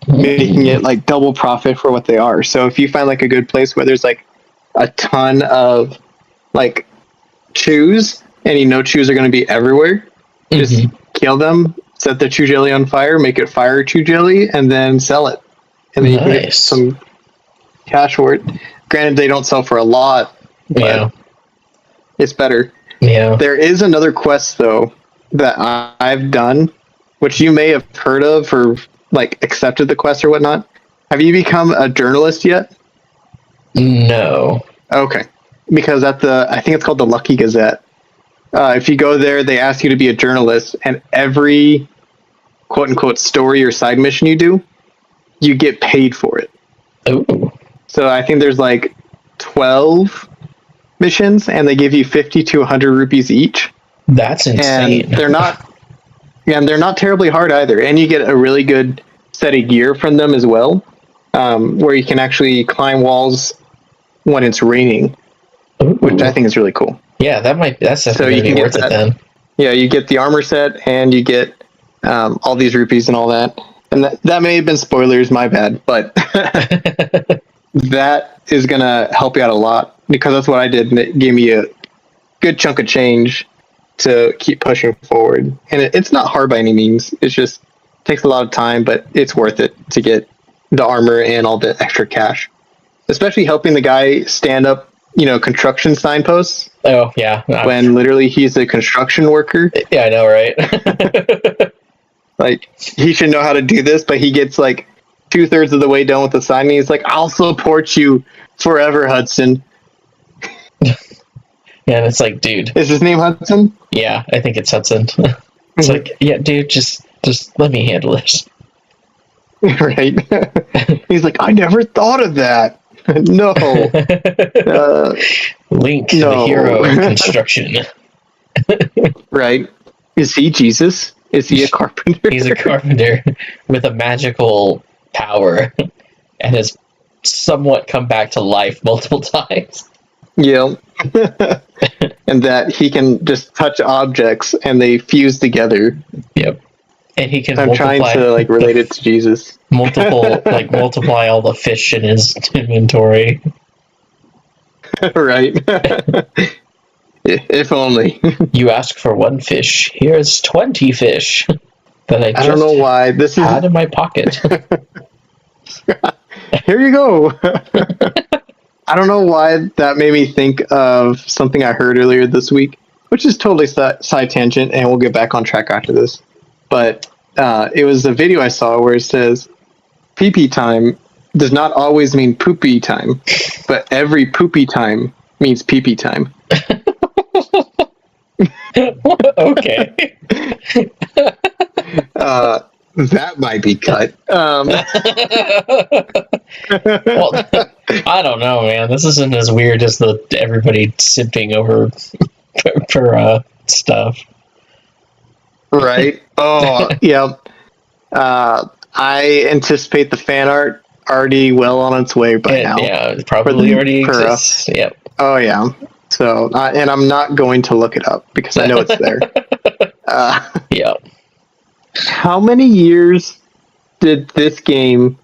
making it like double profit for what they are. So if you find like a good place where there's like a ton of like chews, and you know chews are going to be everywhere, just kill them, set the chew jelly on fire, make it fire chew jelly, and then sell it. And then you can get some cash for it. Granted, they don't sell for a lot, but it's better. Yeah. There is another quest though that I've done, which you may have heard of or like accepted the quest or whatnot. Have you become a journalist yet? No. Okay. Because I think it's called the Lucky Gazette. If you go there, they ask you to be a journalist, and every quote unquote story or side mission you do, you get paid for it. Ooh. So I think there's like 12 missions, and they give you 50 to 100 rupees each. That's insane. And they're not terribly hard either. And you get a really good set of gear from them as well, where you can actually climb walls when it's raining, which I think is really cool. Yeah, that's definitely worth it then. Yeah, you get the armor set, and you get all these rupees and all that. And that may have been spoilers, my bad, but that is going to help you out a lot, because that's what I did, and it gave me a good chunk of change to keep pushing forward. And it's not hard by any means. It just takes a lot of time, but it's worth it to get the armor and all the extra cash. Especially helping the guy stand up, construction signposts. Oh, yeah. When literally he's a construction worker. Yeah, I know, right? Like, he should know how to do this, but he gets like 2/3 of the way done with the sign, and he's like, I'll support you forever, Hudson. Yeah, and it's like, dude. Is his name Hudson? Yeah, I think it's Hudson. It's like, yeah, dude, just let me handle this. Right. He's like, I never thought of that. No. Link, the hero of construction. Right. Is he Jesus? Is he a carpenter? He's a carpenter with a magical power and has somewhat come back to life multiple times. Yeah. And that he can just touch objects and they fuse together. Yep. And he can I'm trying to relate it to Jesus. Multiply all the fish in his inventory. Right. If only. You ask for 1 fish. Here's 20 fish that I don't know why this had in my pocket. Here you go. I don't know why that made me think of something I heard earlier this week, which is totally side tangent, and we'll get back on track after this. But it was a video I saw where it says, pee-pee time does not always mean poopy time, but every poopy time means pee-pee time. Okay. That might be cut. Well, I don't know, man. This isn't as weird as everybody simping over for stuff. Right. Oh, yeah. I anticipate the fan art already well on its way by now. Yeah, it probably already exists. Yep. Oh, yeah. So, and I'm not going to look it up because I know it's there. Yeah. How many years did this game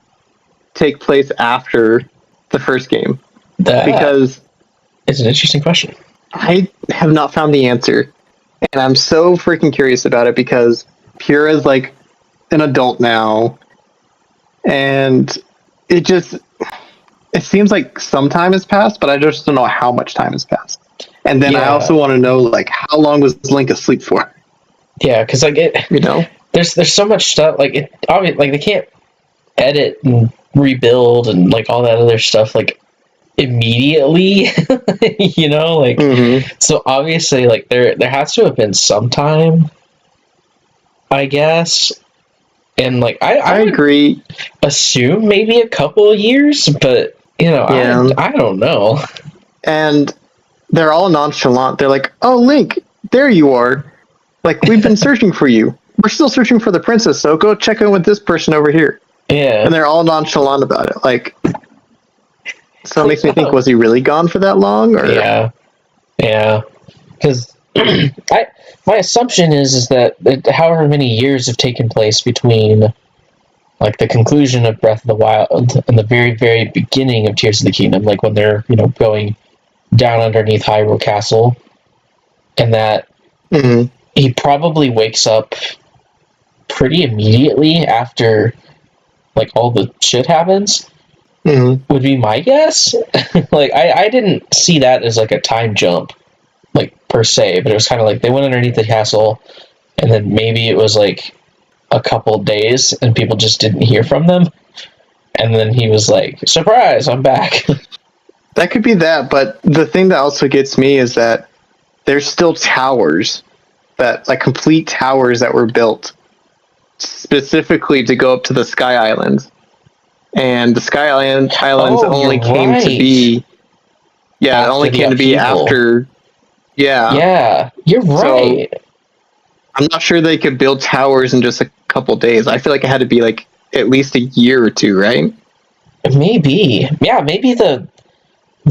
take place after the first game? Because It's an interesting question. I have not found the answer, and I'm so freaking curious about it because Pure is like an adult now, and it seems like some time has passed, but I just don't know how much time has passed. And then I also want to know, like, how long was Link asleep for? Yeah, because like there's so much stuff. Like it, obviously, like they can't edit and rebuild and like all that other stuff like immediately. Like so obviously, like there has to have been some time, I guess. And like I would agree. Assume maybe a couple of years, but I don't know. And they're all nonchalant. They're like, "Oh, Link, there you are. Like, we've been searching for you. We're still searching for the princess, so go check in with this person over here." Yeah. And they're all nonchalant about it. Like, so it makes me think, was he really gone for that long? Or? Yeah. Because my assumption is that however many years have taken place between like the conclusion of Breath of the Wild and the very, very beginning of Tears of the Kingdom, like when they're, going down underneath Hyrule Castle, and that he probably wakes up pretty immediately after like all the shit happens, would be my guess. Like I didn't see that as like a time jump, like per se, but it was kind of like they went underneath the castle, and then maybe it was like a couple days and people just didn't hear from them, and then he was like, surprise, I'm back. That could be that, but the thing that also gets me is that there's still towers, that like complete towers that were built specifically to go up to the Sky Islands, and the Sky Islands only came to be After it only came to be after you're right. So, I'm not sure they could build towers in just a couple days. I feel like it had to be like at least a year or two, right? Maybe. Yeah, maybe the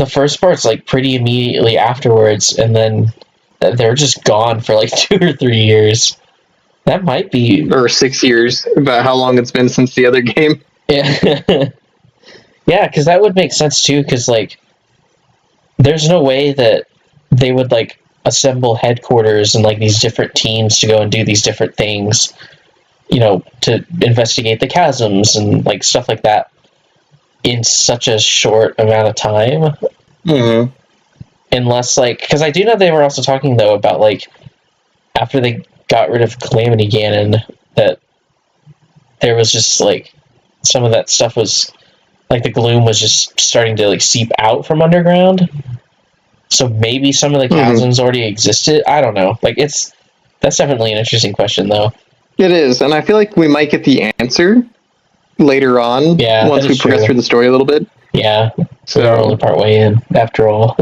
first part's like pretty immediately afterwards, and then they're just gone for like 2 or 3 years. That might be... Or 6 years, about how long it's been since the other game. Yeah. Yeah, because that would make sense too, because like there's no way that they would like assemble headquarters and like these different teams to go and do these different things, to investigate the chasms and like stuff like that in such a short amount of time. Unless like, because I do know they were also talking though about like after they got rid of Calamity Ganon, that there was just like some of that stuff was like the gloom was just starting to like seep out from underground. So maybe some of the chasms already existed. I don't know. Like that's definitely an interesting question though. It is, and I feel like we might get the answer later on. Yeah, once we progress through the story a little bit. Yeah. So we're only part way in after all.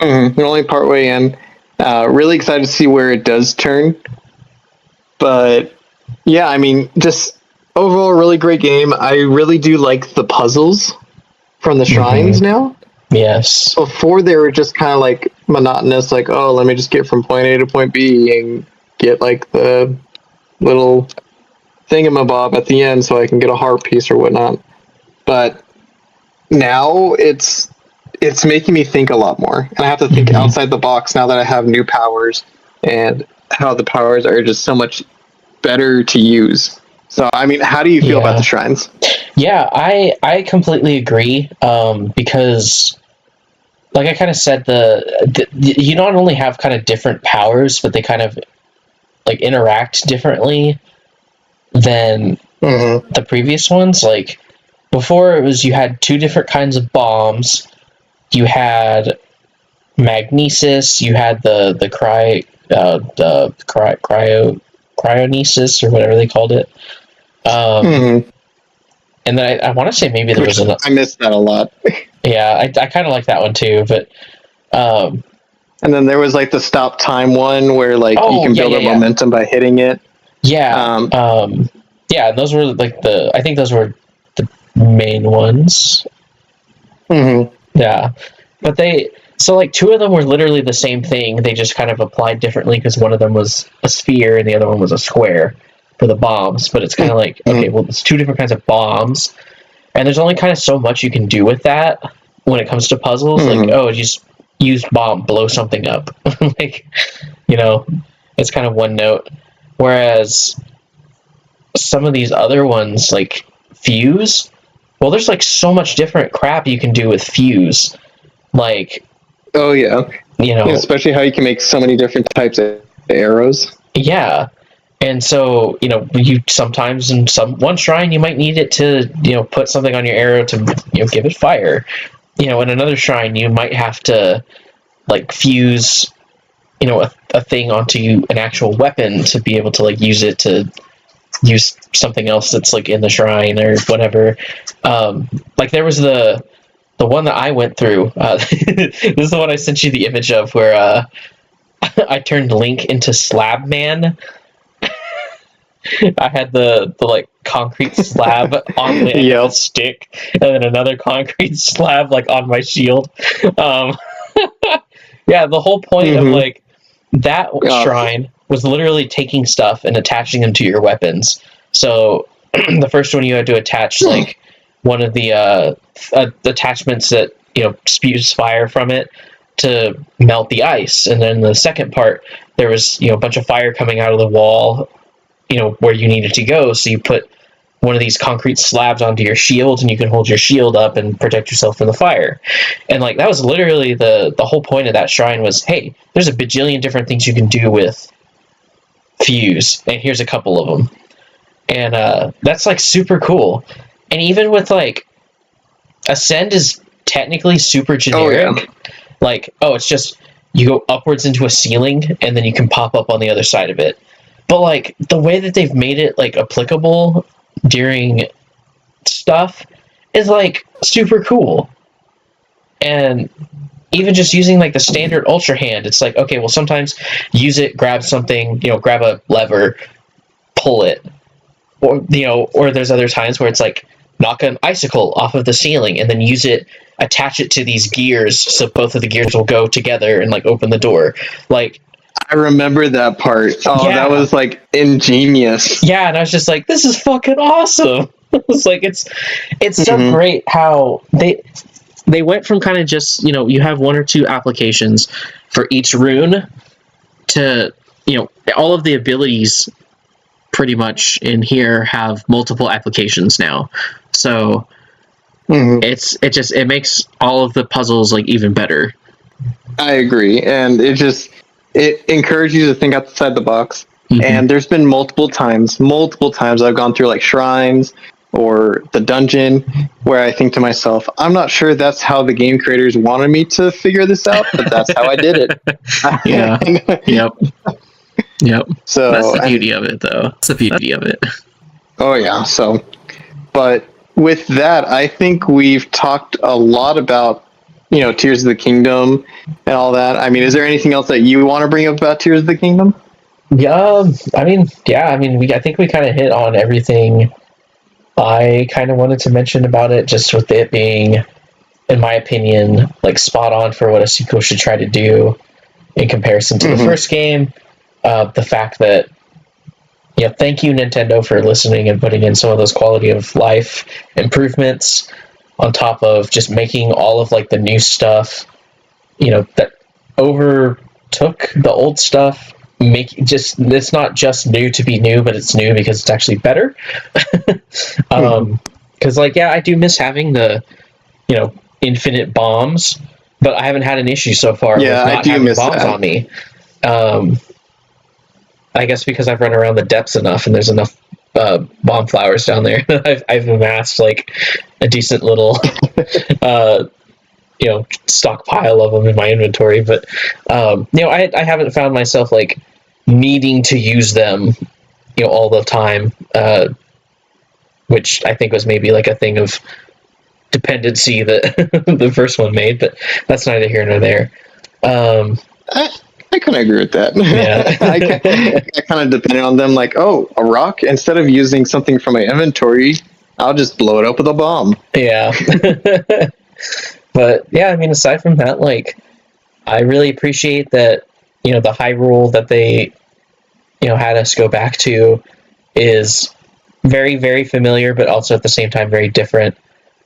We're only part way in. Really excited to see where it does turn. But yeah, I mean, just overall, really great game. I really do like the puzzles from the shrines now. Yes. Before they were just kind of like monotonous, like, oh, let me just get from point A to point B and get like the little thingamabob at the end so I can get a heart piece or whatnot. But now it's making me think a lot more, and I have to think outside the box now that I have new powers and how the powers are just so much better to use. So, I mean, how do you feel about the shrines? Yeah, I completely agree, because like I kind of said, you not only have kind of different powers, but they kind of like interact differently than the previous ones. Like before, it was you had 2 different kinds of bombs. You had magnesis. You had the cryonesis or whatever they called it. And then I want to say maybe there was another. I missed that a lot. Yeah, I kind of like that one too, but. And then there was like the stop time one where like you can build up momentum by hitting it. Yeah. Yeah, those were like I think those were the main ones. Yeah, but so like 2 of them were literally the same thing. They just kind of applied differently because one of them was a sphere and the other one was a square for the bombs. But it's kind of like, okay, well, it's 2 different kinds of bombs, and there's only kind of so much you can do with that when it comes to puzzles. Like, oh, just use bomb, blow something up. Like, it's kind of one note. Whereas some of these other ones, like fuse, well, there's like so much different crap you can do with fuse. Like, oh yeah, especially how you can make so many different types of arrows. Yeah. And so, you sometimes in one shrine you might need it to, put something on your arrow to, give it fire. In another shrine you might have to like fuse, a thing onto an actual weapon to be able to like use it to use something else that's like in the shrine or whatever. Like there was the one that I went through. This is the one I sent you the image of where I turned Link into Slab Man. I had the like concrete slab on the stick, and then another concrete slab like on my shield. Yeah, the whole point of like that shrine was literally taking stuff and attaching them to your weapons. So the first one you had to attach like one of the attachments that spews fire from it to melt the ice, and then the second part there was a bunch of fire coming out of the wall where you needed to go, so you put one of these concrete slabs onto your shield and you can hold your shield up and protect yourself from the fire. And like that was literally the whole point of that shrine was, hey, there's a bajillion different things you can do with fuse, and here's a couple of them. And that's like super cool. And even with like Ascend is technically super generic. Like, it's just you go upwards into a ceiling and then you can pop up on the other side of it. But like the way that they've made it like applicable during stuff is like super cool. And even just using like the standard Ultra Hand, it's like, okay, well sometimes use it, grab something, grab a lever, pull it. Or or there's other times where it's like knock an icicle off of the ceiling and then use it, attach it to these gears so both of the gears will go together and like open the door. Like, I remember that part. Oh, yeah. That was like ingenious. Yeah, and I was just like, this is fucking awesome. It's like it's so great how they went from kind of just, you have one or two applications for each rune to, all of the abilities pretty much in here have multiple applications now. So it makes all of the puzzles like even better. I agree, and it encourages you to think outside the box. And there's been multiple times I've gone through like shrines or the dungeon where I think to myself, I'm not sure that's how the game creators wanted me to figure this out, but that's how I did it. Yeah. Yep. So that's the beauty of it, though. That's the beauty of it. Oh yeah. So, but with that, I think we've talked a lot about Tears of the Kingdom and all that. I mean, is there anything else that you want to bring up about Tears of the Kingdom? Yeah, I think we kind of hit on everything I kind of wanted to mention about it, just with it being, in my opinion, like spot on for what a sequel should try to do in comparison to the first game. The fact that, thank you Nintendo for listening and putting in some of those quality of life improvements on top of just making all of like the new stuff, that overtook the old stuff. It's not just new to be new, but it's new because it's actually better. Because I do miss having the, infinite bombs, but I haven't had an issue so far with not having bombs on me. I guess because I've run around the depths enough and there's enough bomb flowers down there. I've amassed like a decent little stockpile of them in my inventory, but I haven't found myself like needing to use them all the time, which I think was maybe like a thing of dependency that the first one made, but that's neither here nor there. I kind of agree with that. Yeah. I kind of depended on them, like, a rock, instead of using something from my inventory, I'll just blow it up with a bomb. Yeah. But yeah, I mean, aside from that, like, I really appreciate that, the Hyrule that they, had us go back to is very, very familiar, but also at the same time very different.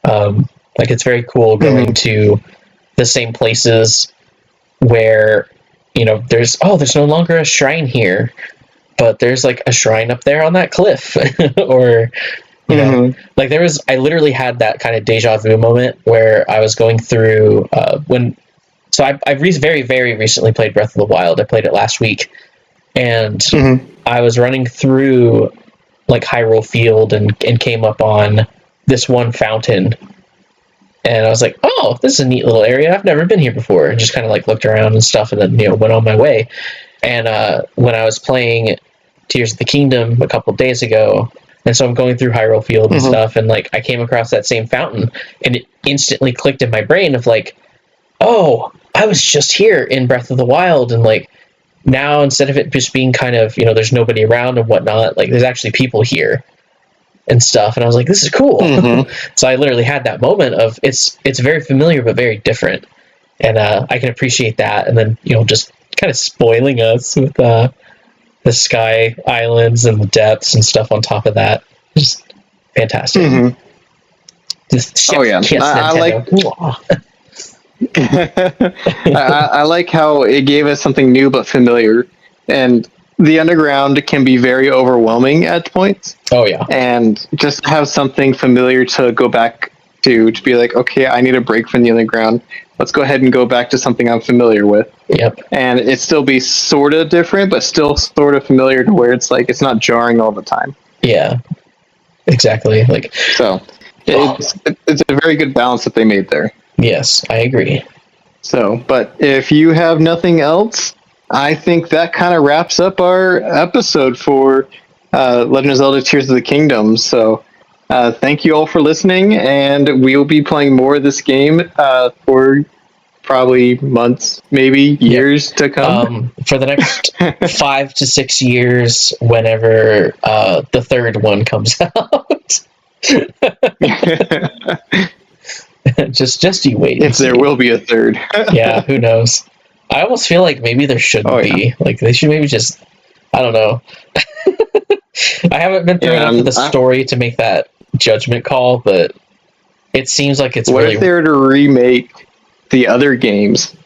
Like, it's very cool going to the same places where, there's no longer a shrine here, but there's like a shrine up there on that cliff. Or, like I literally had that kind of deja vu moment where I was going through, I've very, very recently played Breath of the Wild. I played it last week, and I was running through like Hyrule Field and came up on this one fountain, and I was like, oh, this is a neat little area. I've never been here before, and just kind of like looked around and stuff, and then went on my way. And when I was playing Tears of the Kingdom a couple days ago, and so I'm going through Hyrule Field and stuff, and like I came across that same fountain, and it instantly clicked in my brain of like, oh, I was just here in Breath of the Wild, and like now instead of it just being kind of, there's nobody around and whatnot, like there's actually people here and stuff, and I was like, this is cool. So I literally had that moment of it's very familiar but very different, and I can appreciate that. And then just kind of spoiling us with the sky islands and the depths and stuff on top of that, just fantastic. Oh yeah, I like. I like how it gave us something new but familiar, and the underground can be very overwhelming at points. Oh yeah, and just have something familiar to go back to be like, okay, I need a break from the underground. Let's go ahead and go back to something I'm familiar with. Yep. And it still be sort of different, but still sort of familiar to where it's like it's not jarring all the time. Yeah, exactly. Like so, it's a very good balance that they made there. Yes, I agree. So, but if you have nothing else, I think that kind of wraps up our episode for Legend of Zelda Tears of the Kingdom. So, thank you all for listening, and we will be playing more of this game for probably months, maybe years to come. For the next 5 to 6 years, whenever the third one comes out. just you wait. If there will be a third. Yeah, who knows? I almost feel like maybe there shouldn't be. Like they should maybe just, I don't know. I haven't been through enough of the story to make that judgment call, but it seems like it's what if they were to remake the other games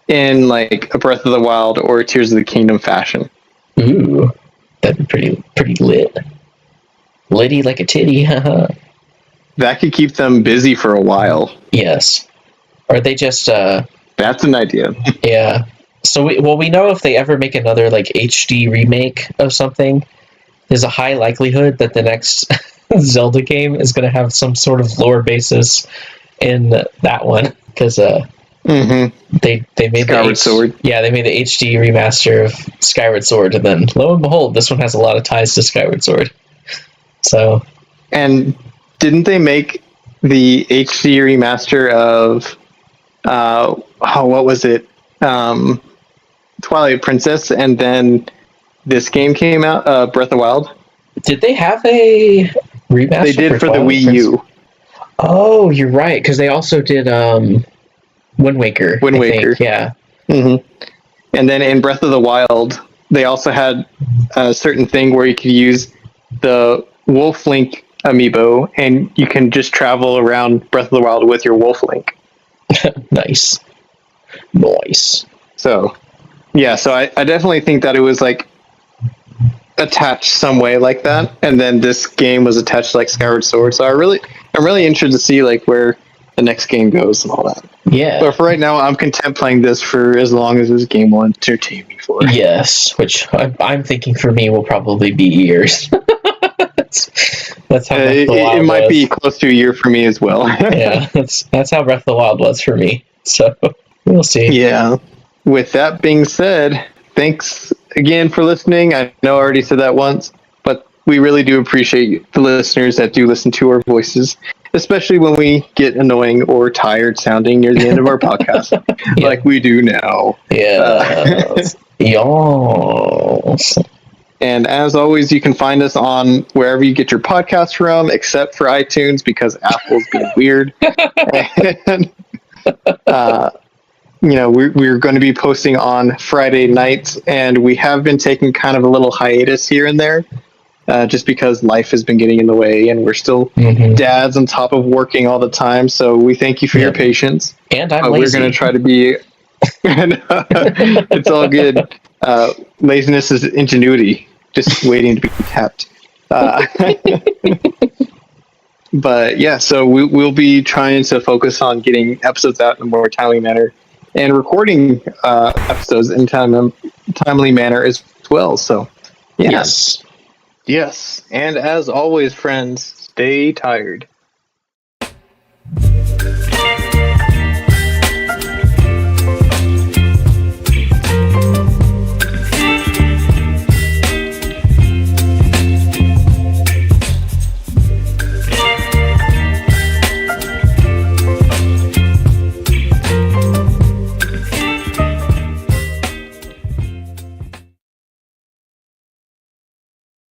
in like a Breath of the Wild or Tears of the Kingdom fashion? Ooh, that'd be pretty lit. Litty like a titty, haha. That could keep them busy for a while. Yes. Or they just that's an idea. Yeah. So we know if they ever make another like HD remake of something, there's a high likelihood that the next Zelda game is going to have some sort of lore basis in that one, because they made Skyward Sword. Yeah, they made the HD remaster of Skyward Sword, and then lo and behold, this one has a lot of ties to Skyward Sword. So, and didn't they make the HD remaster of what was it? Twilight Princess, and then this game came out, Breath of the Wild. Did they have a remaster? They did for the Wii U. Oh, you're right, because they also did Wind Waker. Wind Waker, yeah. And then in Breath of the Wild, they also had a certain thing where you could use the Wolf Link amiibo, and you can just travel around Breath of the Wild with your Wolf Link. Nice. So, yeah, so I definitely think that it was like attached some way like that, and then this game was attached to like Skyward Sword. So I'm really interested to see like where the next game goes and all that. Yeah. But for right now, I'm content playing this for as long as this game will entertain me for. Yes, which I'm thinking for me will probably be years. That's how Breath of the Wild it might was. be close to a year for me as well. Yeah, that's how Breath of the Wild was for me. So we'll see. Yeah. With that being said, thanks again for listening. I know I already said that once, but we really do appreciate the listeners that do listen to our voices, especially when we get annoying or tired sounding near the end of our podcast, like we do now. Yes. Yes. And as always, you can find us on wherever you get your podcasts from, except for iTunes, because Apple's being weird. And, we're going to be posting on Friday nights, and we have been taking kind of a little hiatus here and there, just because life has been getting in the way, and we're still dads on top of working all the time. So we thank you for your patience. And I'm lazy. We're going to try to be And, it's all good. Laziness is ingenuity, just waiting to be tapped. But yeah, so we'll be trying to focus on getting episodes out in a more timely manner and recording episodes in timely manner as well. So yeah. Yes. Yes. And as always, friends, stay tired.